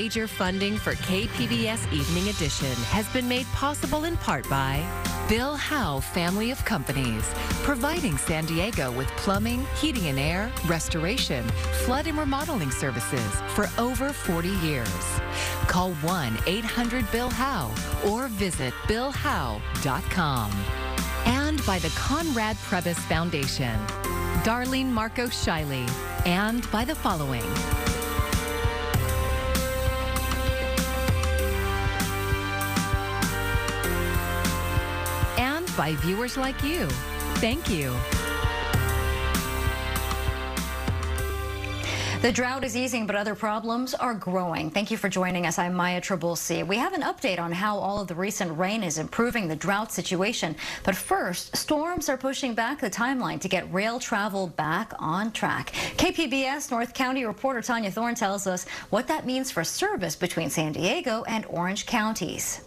Major funding for KPBS Evening Edition has been made possible in part by Bill Howe Family of Companies, providing San Diego with plumbing, heating and air, restoration, flood and remodeling services for over 40 years. Call 1-800-BILL-HOWE or visit billhowe.com. And by the Conrad Prebys Foundation, Darlene Marco Shiley, and by the following. And by viewers like you. Thank you. The drought is easing, but other problems are growing. Thank you for joining us. I'm Maya Trabulsi. We have an update on how all of the recent rain is improving the drought situation. But first, storms are pushing back the timeline to get rail travel back on track. KPBS North County reporter Tanya Thorne tells us what that means for service between San Diego and Orange counties.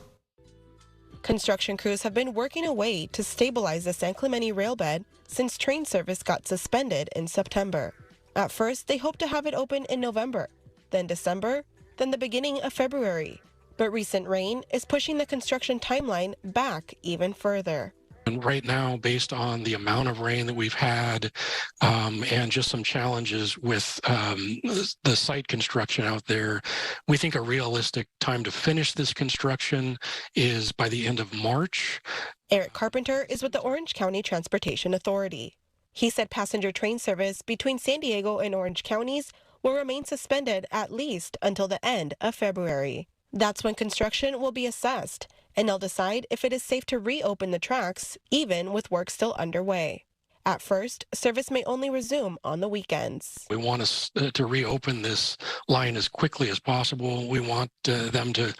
Construction crews have been working away to stabilize the San Clemente railbed since train service got suspended in September. At first, they hoped to have it open in November, then December, then the beginning of February. But recent rain is pushing the construction timeline back even further. And right now, based on the amount of rain that we've had and just some challenges with the site construction out there, we think a realistic time to finish this construction is by the end of March. Eric Carpenter is with the Orange County Transportation Authority. He said passenger train service between San Diego and Orange counties will remain suspended at least until the end of February. That's when construction will be assessed, and they'll decide if it is safe to reopen the tracks, even with work still underway. At first, service may only resume on the weekends. We want to reopen this line as quickly as possible. We want them to,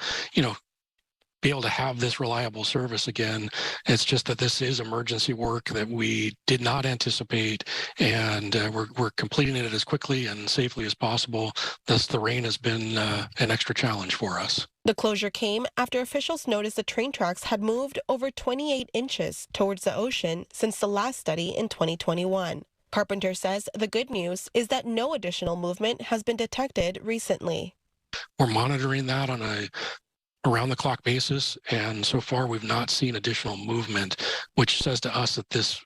be able to have this reliable service again. It's just that this is emergency work that we did not anticipate, and we're completing it as quickly and safely as possible. Thus, the rain has been an extra challenge for us. The closure came after officials noticed the train tracks had moved over 28 inches towards the ocean since the last study in 2021. Carpenter says the good news is that no additional movement has been detected recently. We're monitoring that on a around-the-clock basis, and so far we've not seen additional movement, which says to us that this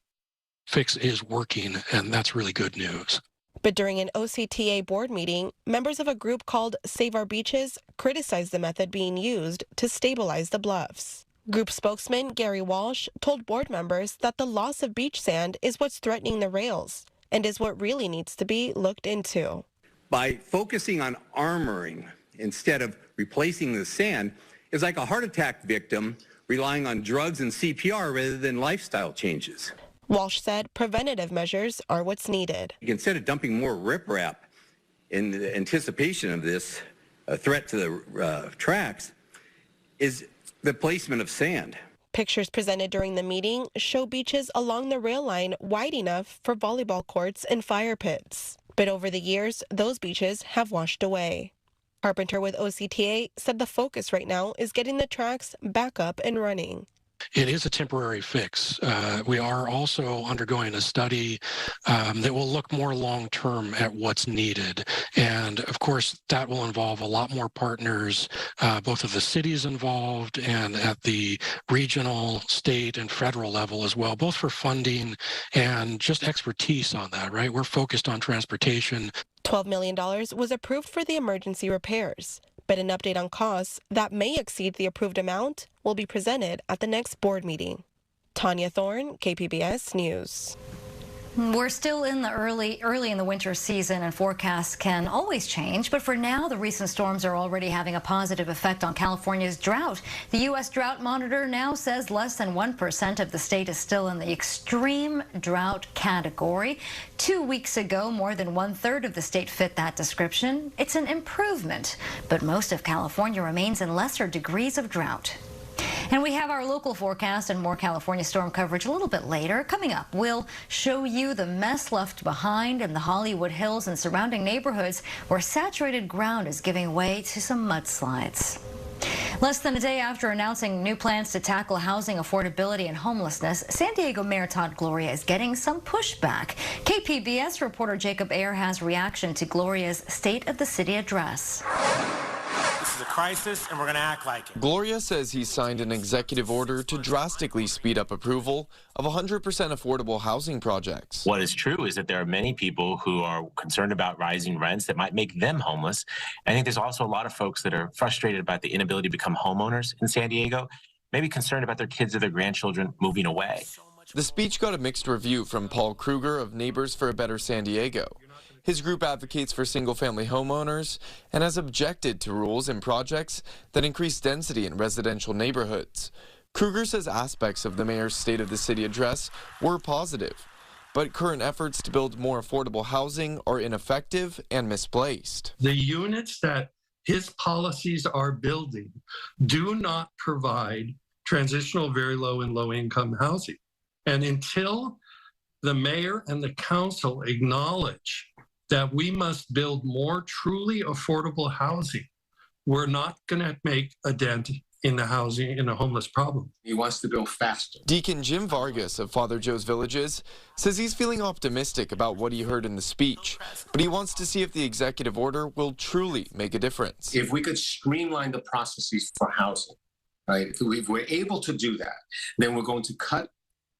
fix is working, and that's really good news. But during an OCTA board meeting, members of a group called Save Our Beaches criticized the method being used to stabilize the bluffs. Group spokesman Gary Walsh told board members that the loss of beach sand is what's threatening the rails and is what really needs to be looked into. By focusing on armoring instead of replacing the sand, is like a heart attack victim relying on drugs and CPR rather than lifestyle changes. Walsh said preventative measures are what's needed. Instead of dumping more riprap in the anticipation of this threat to the tracks, is the placement of sand. Pictures presented during the meeting show beaches along the rail line wide enough for volleyball courts and fire pits. But over the years, those beaches have washed away. Carpenter with OCTA said the focus right now is getting the tracks back up and running. It is a temporary fix. We are also undergoing a study that will look more long-term at what's needed. And of course, that will involve a lot more partners, both of the cities involved and at the regional, state, and federal level as well, both for funding and just expertise on that, right? We're focused on transportation. $12 million was approved for the emergency repairs, but an update on costs that may exceed the approved amount will be presented at the next board meeting. Tanya Thorne, KPBS News. We're still in the early in the winter season, and forecasts can always change. But for now, the recent storms are already having a positive effect on California's drought. The U.S. Drought Monitor now says less than 1% of the state is still in the extreme drought category. 2 weeks ago, more than 1/3 of the state fit that description. It's an improvement, but most of California remains in lesser degrees of drought. And we have our local forecast and more California storm coverage a little bit later. Coming up, we'll show you the mess left behind in the Hollywood Hills and surrounding neighborhoods where saturated ground is giving way to some mudslides. Less than a day after announcing new plans to tackle housing affordability and homelessness, San Diego Mayor Todd Gloria is getting some pushback. KPBS reporter Jacob Ayer has reaction to Gloria's State of the City address. is a crisis, and we're going to act like it. Gloria says he signed an executive order to drastically speed up approval of 100% affordable housing projects. What is true is that there are many people who are concerned about rising rents that might make them homeless. I think there's also a lot of folks that are frustrated about the inability to become homeowners in San Diego, maybe concerned about their kids or their grandchildren moving away. The speech got a mixed review from Paul Kruger of Neighbors for a Better San Diego. His group advocates for single-family homeowners and has objected to rules and projects that increase density in residential neighborhoods. Kruger says aspects of the mayor's State of the City address were positive, but current efforts to build more affordable housing are ineffective and misplaced. The units that his policies are building do not provide transitional very low and low income housing. And until the mayor and the council acknowledge that we must build more truly affordable housing, we're not going to make a dent in the housing, in a homeless problem. He wants to build faster. Deacon Jim Vargas of Father Joe's Villages says he's feeling optimistic about what he heard in the speech, but he wants to see if the executive order will truly make a difference. If we could streamline the processes for housing, right? If we're able to do that, then we're going to cut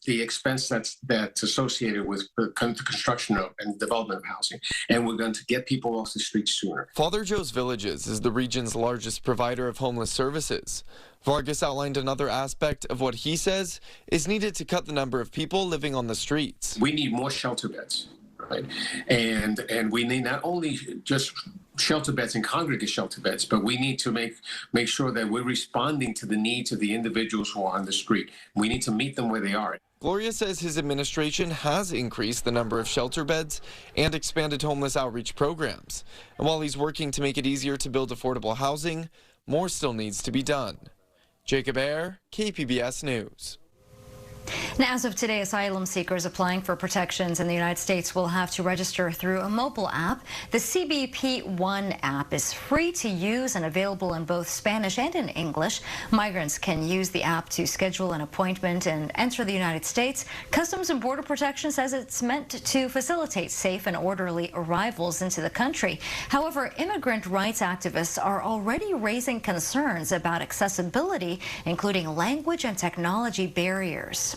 the expense that's associated with the construction and development of housing, and we're going to get people off the streets sooner. Father Joe's Villages is the region's largest provider of homeless services. Vargas outlined another aspect of what he says is needed to cut the number of people living on the streets. We need more shelter beds, right? And we need not only just shelter beds and congregate shelter beds, but we need to make sure that we're responding to the needs of the individuals who are on the street. We need to meet them where they are. Gloria says his administration has increased the number of shelter beds and expanded homeless outreach programs. And while he's working to make it easier to build affordable housing, more still needs to be done. Jacob Ayer, KPBS News. Now, as of today, asylum seekers applying for protections in the United States will have to register through a mobile app. The CBP One app is free to use and available in both Spanish and in English. Migrants can use the app to schedule an appointment and enter the United States. Customs and Border Protection says it's meant to facilitate safe and orderly arrivals into the country. However, immigrant rights activists are already raising concerns about accessibility, including language and technology barriers.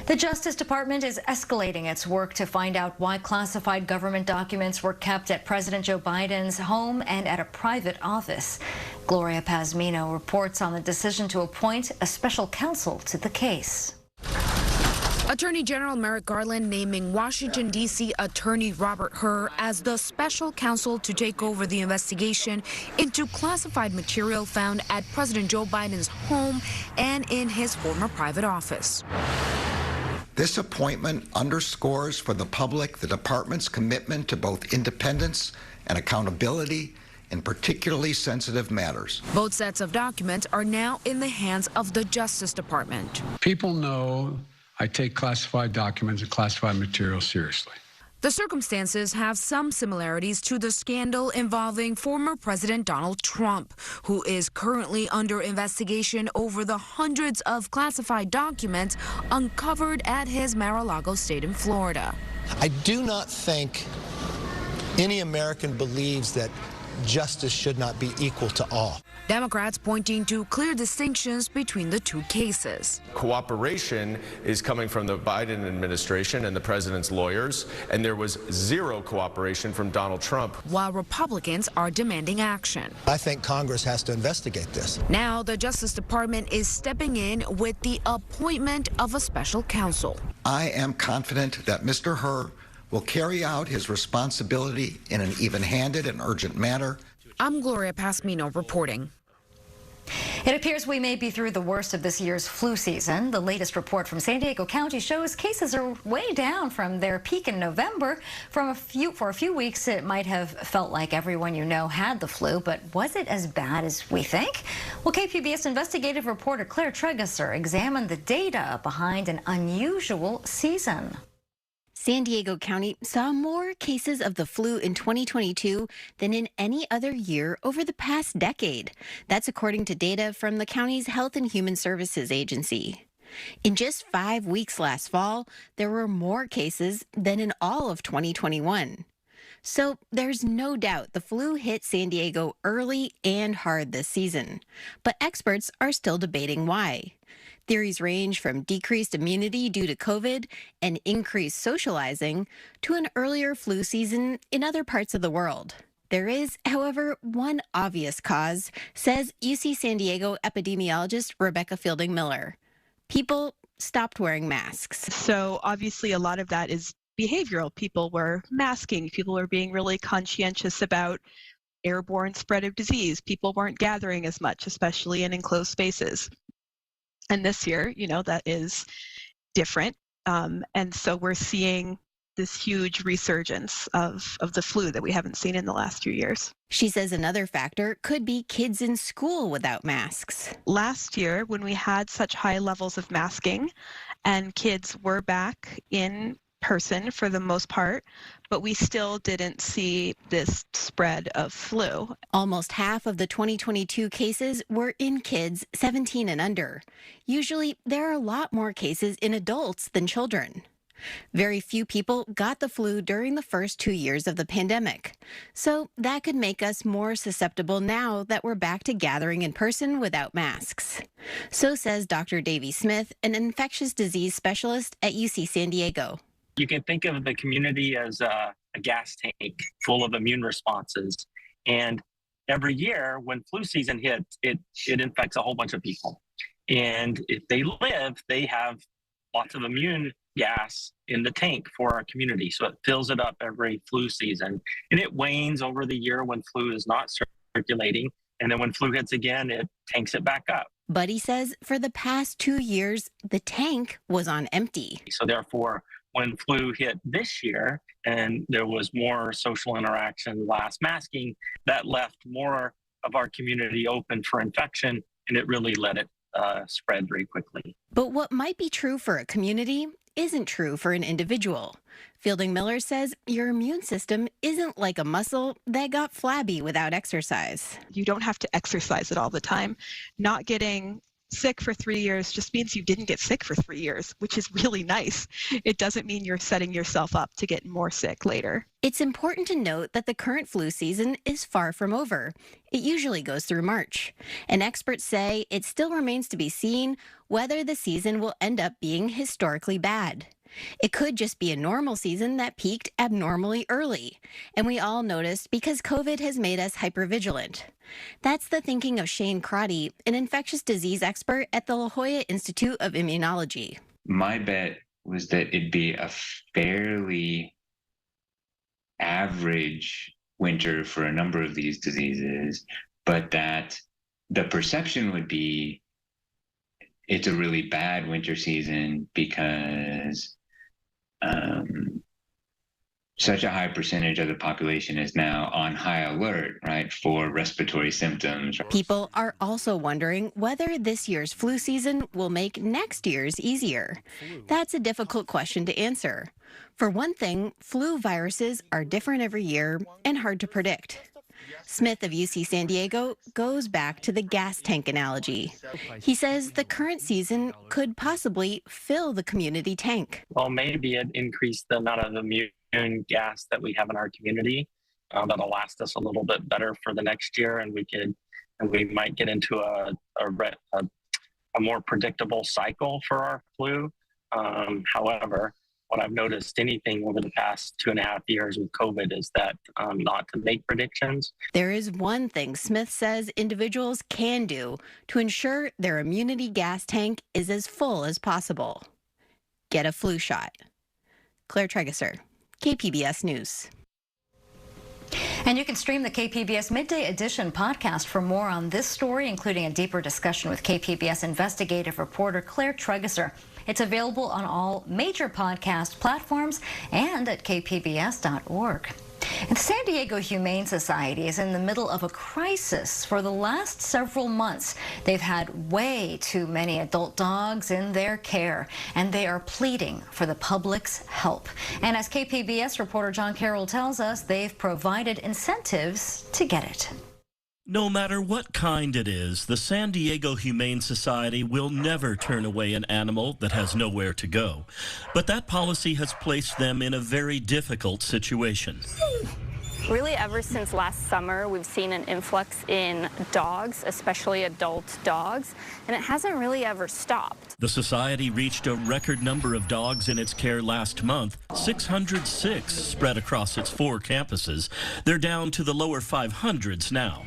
The Justice Department is escalating its work to find out why classified government documents were kept at President Joe Biden's home and at a private office. Gloria Pazmino reports on the decision to appoint a special counsel to the case. Attorney General Merrick Garland naming Washington, D.C. Attorney Robert Hur as the special counsel to take over the investigation into classified material found at President Joe Biden's home and in his former private office. This appointment underscores for the public the department's commitment to both independence and accountability in particularly sensitive matters. Both sets of documents are now in the hands of the Justice Department. People know I take classified documents and classified material seriously. The circumstances have some similarities to the scandal involving former President Donald Trump, who is currently under investigation over the hundreds of classified documents uncovered at his Mar-a-Lago estate in Florida. I do not think any American believes that justice should not be equal to all. Democrats pointing to clear distinctions between the two cases. Cooperation is coming from the Biden administration and the president's lawyers, and there was zero cooperation from Donald Trump. While Republicans are demanding action. I think Congress has to investigate this. Now the Justice Department is stepping in with the appointment of a special counsel. I am confident that Mr. Hur will carry out his responsibility in an even-handed and urgent manner. I'm Gloria Pazmino reporting. It appears we may be through the worst of this year's flu season. The latest report from San Diego County shows cases are way down from their peak in November. For a few weeks, it might have felt like everyone you know had the flu, but was it as bad as we think? Well, KPBS investigative reporter Claire Tregesser examined the data behind an unusual season. San Diego County saw more cases of the flu in 2022 than in any other year over the past decade. That's according to data from the county's Health and Human Services Agency. In just 5 weeks last fall, there were more cases than in all of 2021. So there's no doubt the flu hit San Diego early and hard this season. But experts are still debating why. Theories range from decreased immunity due to COVID and increased socializing to an earlier flu season in other parts of the world. There is, however, one obvious cause, says UC San Diego epidemiologist Rebecca Fielding Miller. People stopped wearing masks. So obviously a lot of that is behavioral. People were masking. People were being really conscientious about airborne spread of disease. People weren't gathering as much, especially in enclosed spaces. And this year, that is different. And so we're seeing this huge resurgence of the flu that we haven't seen in the last few years. She says another factor could be kids in school without masks. Last year, when we had such high levels of masking and kids were back in person for the most part, but we still didn't see this spread of flu. Almost half of the 2022 cases were in kids 17 and under. Usually, there are a lot more cases in adults than children. Very few people got the flu during the first 2 years of the pandemic. So that could make us more susceptible now that we're back to gathering in person without masks. So says Dr. Davey Smith, an infectious disease specialist at UC San Diego. You can think of the community as a gas tank full of immune responses. And every year when flu season hits, it infects a whole bunch of people. And if they live, they have lots of immune gas in the tank for our community. So it fills it up every flu season. And it wanes over the year when flu is not circulating. And then when flu hits again, it tanks it back up. But he says for the past 2 years, the tank was on empty. So therefore, when flu hit this year and there was more social interaction, less masking, that left more of our community open for infection, and it really let it spread very quickly. But what might be true for a community isn't true for an individual. Fielding Miller says your immune system isn't like a muscle that got flabby without exercise. You don't have to exercise it all the time. Not getting sick for 3 years just means you didn't get sick for 3 years, which is really nice. It doesn't mean you're setting yourself up to get more sick later. It's important to note that the current flu season is far from over. It usually goes through March. And experts say it still remains to be seen whether the season will end up being historically bad. It could just be a normal season that peaked abnormally early, and we all noticed because COVID has made us hypervigilant. That's the thinking of Shane Crotty, an infectious disease expert at the La Jolla Institute of Immunology. My bet was that it'd be a fairly average winter for a number of these diseases, but that the perception would be it's a really bad winter season because such a high percentage of the population is now on high alert, right, for respiratory symptoms. People are also wondering whether this year's flu season will make next year's easier. That's a difficult question to answer. For one thing, flu viruses are different every year and hard to predict. Smith of UC San Diego goes back to the gas tank analogy. He says the current season could possibly fill the community tank. Well, maybe it increased the amount of immune gas that we have in our community. That'll last us a little bit better for the next year, and we might get into a more predictable cycle for our flu. However, what I've noticed anything over the past 2.5 years with COVID is that not to make predictions. There is one thing Smith says individuals can do to ensure their immunity gas tank is as full as possible. Get a flu shot. Claire Tregesser, KPBS News. And you can stream the KPBS Midday Edition podcast for more on this story, including a deeper discussion with KPBS investigative reporter Claire Tregesser. It's available on all major podcast platforms and at kpbs.org. And the San Diego Humane Society is in the middle of a crisis. For the last several months, they've had way too many adult dogs in their care, and they are pleading for the public's help. And as KPBS reporter John Carroll tells us, they've provided incentives to get it. No matter what kind it is, the San Diego Humane Society will never turn away an animal that has nowhere to go. But that policy has placed them in a very difficult situation. Really, ever since last summer, we've seen an influx in dogs, especially adult dogs, and it hasn't really ever stopped. The society reached a record number of dogs in its care last month, 606 spread across its 4 campuses. They're down to the lower 500s now.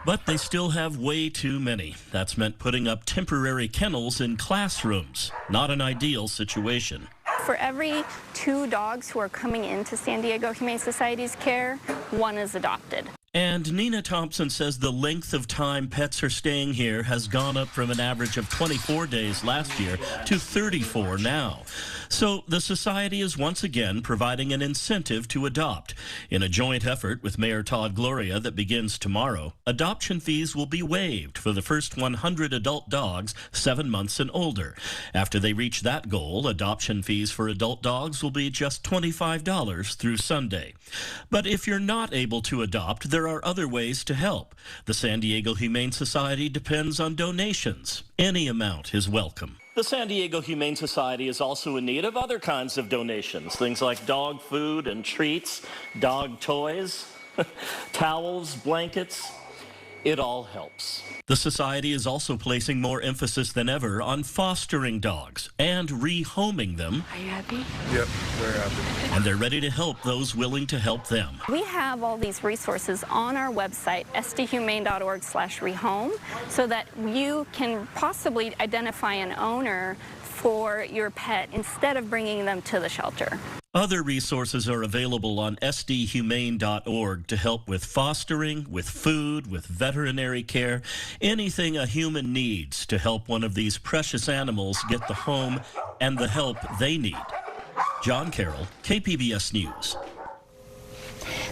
But they still have way too many. That's meant putting up temporary kennels in classrooms. Not an ideal situation. For every 2 dogs who are coming into San Diego Humane Society's care, 1 is adopted. And Nina Thompson says the length of time pets are staying here has gone up from an average of 24 days last year to 34 now. So the society is once again providing an incentive to adopt. In a joint effort with Mayor Todd Gloria that begins tomorrow, adoption fees will be waived for the first 100 adult dogs 7 months and older. After they reach that goal, adoption fees for adult dogs will be just $25 through Sunday. But if you're not able to adopt, there are other ways to help. The San Diego Humane Society depends on donations. Any amount is welcome. The San Diego Humane Society is also in need of other kinds of donations, things like dog food and treats, dog toys, towels, blankets. It all helps. The society is also placing more emphasis than ever on fostering dogs and rehoming them. Are you happy? Yep, very happy. And they're ready to help those willing to help them. We have all these resources on our website, sdhumane.org/rehome, so that you can possibly identify an owner for your pet instead of bringing them to the shelter. Other resources are available on sdhumane.org to help with fostering, with food, with veterinary care, anything a human needs to help one of these precious animals get the home and the help they need. John Carroll, KPBS News.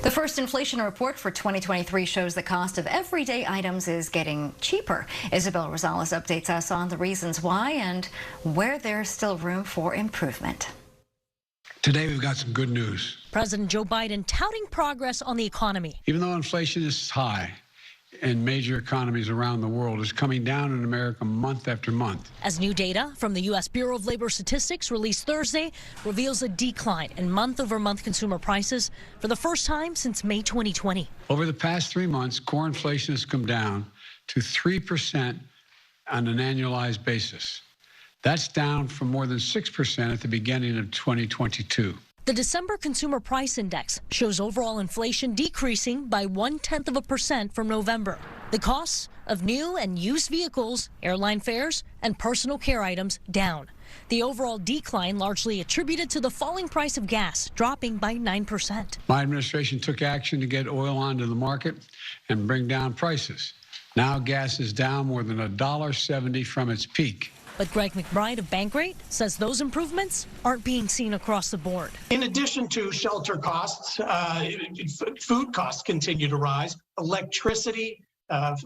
The first inflation report for 2023 shows the cost of everyday items is getting cheaper. Isabel Rosales updates us on the reasons why and where there's still room for improvement. Today, we've got some good news. President Joe Biden touting progress on the economy. Even though inflation is high in major economies around the world, it's coming down in America month after month. As new data from the U.S. Bureau of Labor Statistics released Thursday reveals a decline in month-over-month consumer prices for the first time since May 2020. Over the past 3 months, core inflation has come down to 3% on an annualized basis. That's down from more than 6% at the beginning of 2022. The December Consumer Price Index shows overall inflation decreasing by 0.1% from November. The costs of new and used vehicles, airline fares, and personal care items down. The overall decline largely attributed to the falling price of gas, dropping by 9%. My administration took action to get oil onto the market and bring down prices. Now gas is down more than $1.70 from its peak. But Greg McBride of Bankrate says those improvements aren't being seen across the board. In addition to shelter costs, food costs continue to rise, electricity,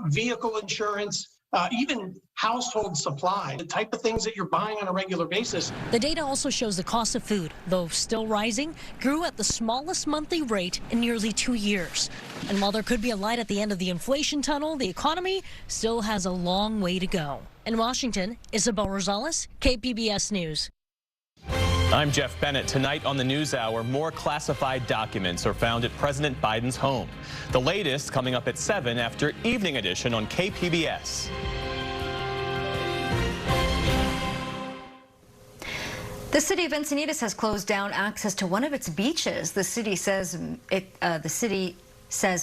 vehicle insurance, even household supply, the type of things that you're buying on a regular basis. The data also shows the cost of food, though still rising, grew at the smallest monthly rate in nearly 2 years. And while there could be a light at the end of the inflation tunnel, the economy still has a long way to go. In Washington, Isabel Rosales, KPBS News. I'm Jeff Bennett. Tonight on the NewsHour, more classified documents are found at President Biden's home. The latest coming up at 7 after Evening Edition on KPBS. The city of Encinitas has closed down access to one of its beaches. The city says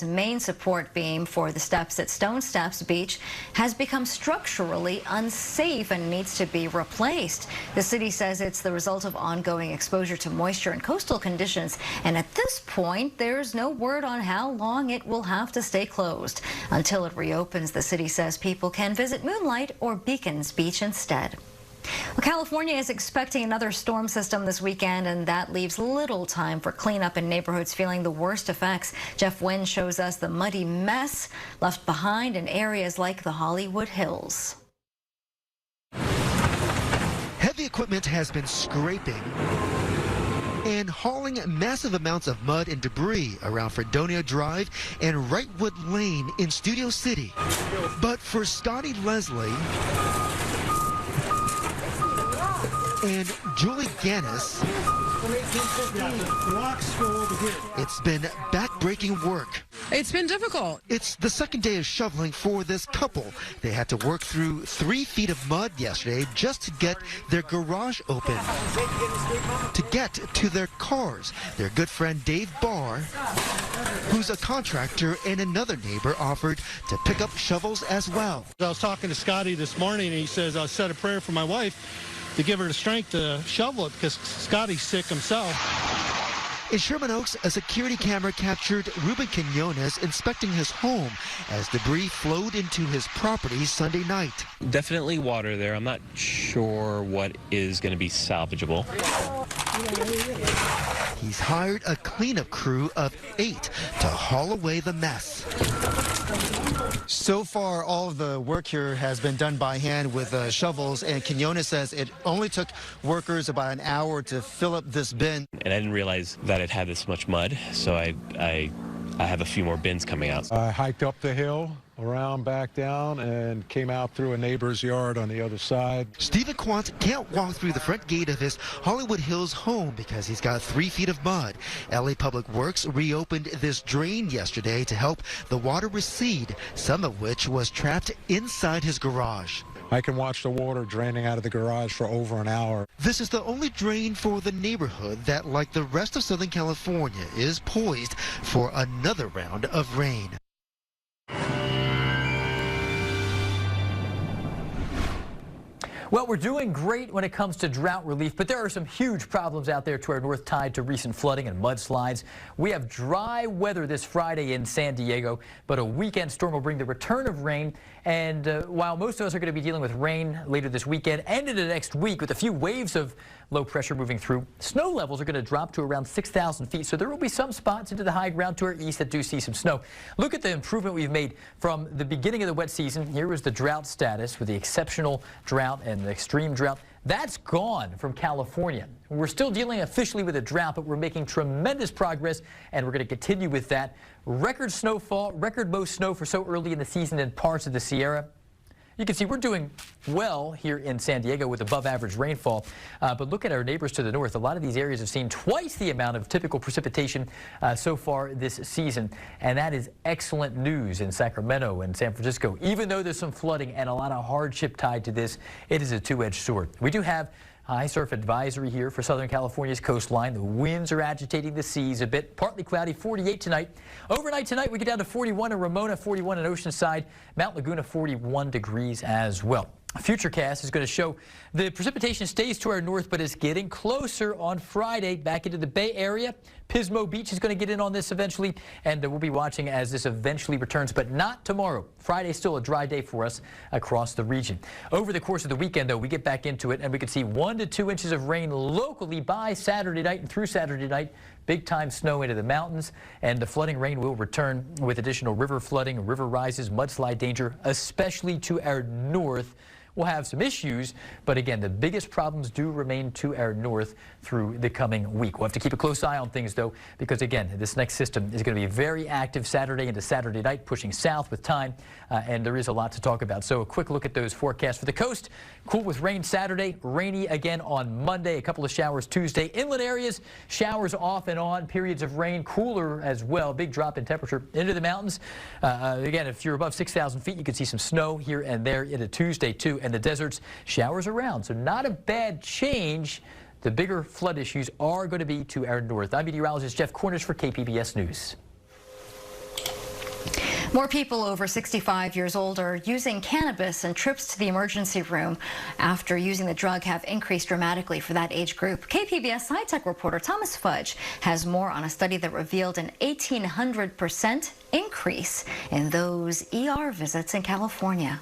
main support beam for the steps at Stone Steps Beach has become structurally unsafe and needs to be replaced. The city says it's the result of ongoing exposure to moisture and coastal conditions, and at this point there's no word on how long it will have to stay closed. Until it reopens, the city says people can visit Moonlight or Beacons Beach instead. Well, California is expecting another storm system this weekend, and that leaves little time for cleanup in neighborhoods feeling the worst effects. Jeff Wynn shows us the muddy mess left behind in areas like the Hollywood Hills. Heavy equipment has been scraping and hauling massive amounts of mud and debris around Fredonia Drive and Wrightwood Lane in Studio City. But for Scotty Leslie and Julie Gannis, It's been back-breaking work. It's been difficult. It's the second day of shoveling for this couple. They had to work through 3 feet of mud yesterday just to get their garage open, to get to their cars. Their good friend Dave Barr, who's a contractor, and another neighbor offered to pick up shovels as well. I was talking to Scotty this morning, and he says, I said a prayer for my wife to give her the strength to shovel it because Scotty's sick himself. In Sherman Oaks, a security camera captured Ruben Quinones inspecting his home as debris flowed into his property Sunday night. Definitely water there. I'm not sure what is going to be salvageable. He's hired a cleanup crew of 8 to haul away the mess. So far, all of the work here has been done by hand with shovels, and Quinones says it only took workers about an hour to fill up this bin. And I didn't realize that it had this much mud, so I have a few more bins coming out. I hiked up the hill, around back down, and came out through a neighbor's yard on the other side. Stephen Quant can't walk through the front gate of his Hollywood Hills home because he's got 3 feet of mud. LA Public Works reopened this drain yesterday to help the water recede, some of which was trapped inside his garage. I can watch the water draining out of the garage for over an hour. This is the only drain for the neighborhood that, like the rest of Southern California, is poised for another round of rain. Well, we're doing great when it comes to drought relief, but there are some huge problems out there to our north tied to recent flooding and mudslides. We have dry weather this Friday in San Diego, but a weekend storm will bring the return of rain. And while most of us are going to be dealing with rain later this weekend and into next week with a few waves of low pressure moving through, snow levels are going to drop to around 6,000 feet. So there will be some spots into the high ground to our east that do see some snow. Look at the improvement we've made from the beginning of the wet season. Here was the drought status with the exceptional drought and the extreme drought. That's gone from California. We're still dealing officially with a drought, but we're making tremendous progress, and we're going to continue with that. Record snowfall, record most snow for so early in the season in parts of the Sierra. You can see we're doing well here in San Diego with above average rainfall, but look at our neighbors to the north. A lot of these areas have seen twice the amount of typical precipitation so far this season, and that is excellent news in Sacramento and San Francisco. Even though there's some flooding and a lot of hardship tied to this, it is a two-edged sword. We do have high surf advisory here for Southern California's coastline. The winds are agitating the seas a bit. Partly cloudy, 48 tonight. Overnight tonight, we get down to 41 in Ramona, 41 in Oceanside, Mount Laguna, 41 degrees as well. Futurecast is going to show the precipitation stays to our north, but it's getting closer on Friday back into the Bay Area. Pismo Beach is going to get in on this eventually, and we'll be watching as this eventually returns, but not tomorrow. Friday's still a dry day for us across the region. Over the course of the weekend, though, we get back into it, and we could see 1 to 2 inches of rain locally by Saturday night and through Saturday night. Big time snow into the mountains, and the flooding rain will return with additional river flooding, river rises, mudslide danger, especially to our north. We'll have some issues, but again, the biggest problems do remain to our north through the coming week. We'll have to keep a close eye on things, though, because again, this next system is going to be very active Saturday into Saturday night, pushing south with time, and there is a lot to talk about. So a quick look at those forecasts for the coast. Cool with rain Saturday, rainy again on Monday, a couple of showers Tuesday. Inland areas, showers off and on, periods of rain, cooler as well. Big drop in temperature into the mountains. Again, if you're above 6,000 feet, you can see some snow here and there into Tuesday, too. And the deserts, showers around, so not a bad change. The bigger flood issues are going to be to our north. I'm meteorologist Jeff Cornish for KPBS News. More people over 65 years old are using cannabis, and trips to the emergency room after using the drug have increased dramatically for that age group. KPBS high-tech reporter Thomas Fudge has more on a study that revealed an 1,800% increase in those ER visits in California.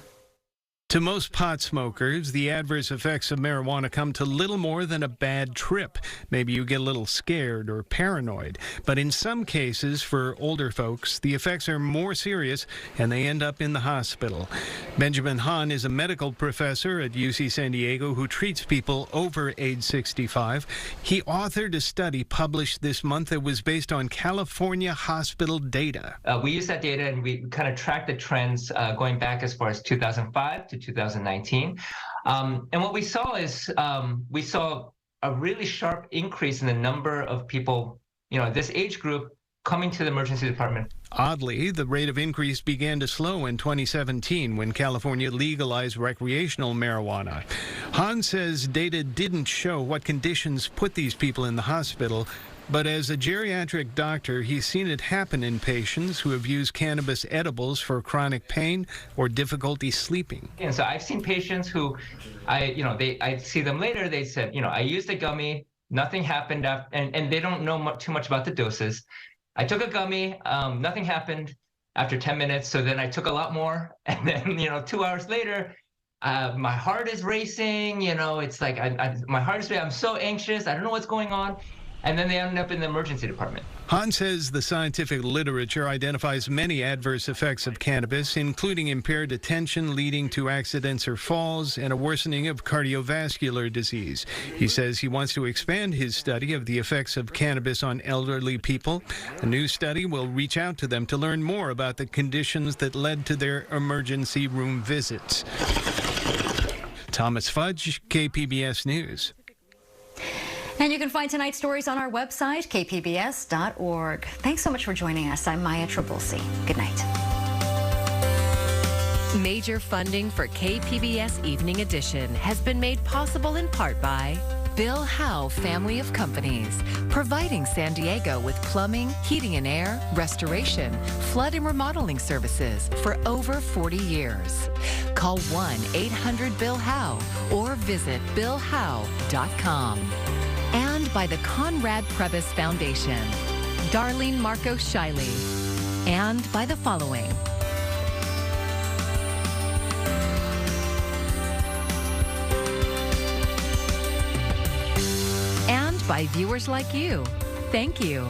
To most pot smokers, the adverse effects of marijuana come to little more than a bad trip. Maybe you get a little scared or paranoid. But in some cases, for older folks, the effects are more serious and they end up in the hospital. Benjamin Hahn is a medical professor at UC San Diego who treats people over age 65. He authored a study published this month that was based on California hospital data. We use that data and we kind of track the trends going back as far as 2005 to 2019. And what we saw is we saw a really sharp increase in the number of people, this age group coming to the emergency department. Oddly, the rate of increase began to slow in 2017 when California legalized recreational marijuana. Hahn says data didn't show what conditions put these people in the hospital, but as a geriatric doctor, he's seen it happen in patients who have used cannabis edibles for chronic pain or difficulty sleeping. And so I've seen patients who, I see them later, they said, I used a gummy, nothing happened, and they don't know too much about the doses. I took a gummy, nothing happened after 10 minutes, so then I took a lot more, and then, 2 hours later, my heart is racing, it's like my heart is racing, I'm so anxious, I don't know what's going on. And then they end up in the emergency department. Hahn says the scientific literature identifies many adverse effects of cannabis, including impaired attention leading to accidents or falls and a worsening of cardiovascular disease. He says he wants to expand his study of the effects of cannabis on elderly people. A new study will reach out to them to learn more about the conditions that led to their emergency room visits. Thomas Fudge, KPBS News. And you can find tonight's stories on our website, kpbs.org. Thanks so much for joining us. I'm Maya Trabulsi. Good night. Major funding for KPBS Evening Edition has been made possible in part by Bill Howe Family of Companies, providing San Diego with plumbing, heating and air, restoration, flood and remodeling services for over 40 years. Call 1-800-BILL-HOWE or visit billhowe.com. And by the Conrad Prebys Foundation, Darlene Marco Shiley, and by the following. And by viewers like you. Thank you.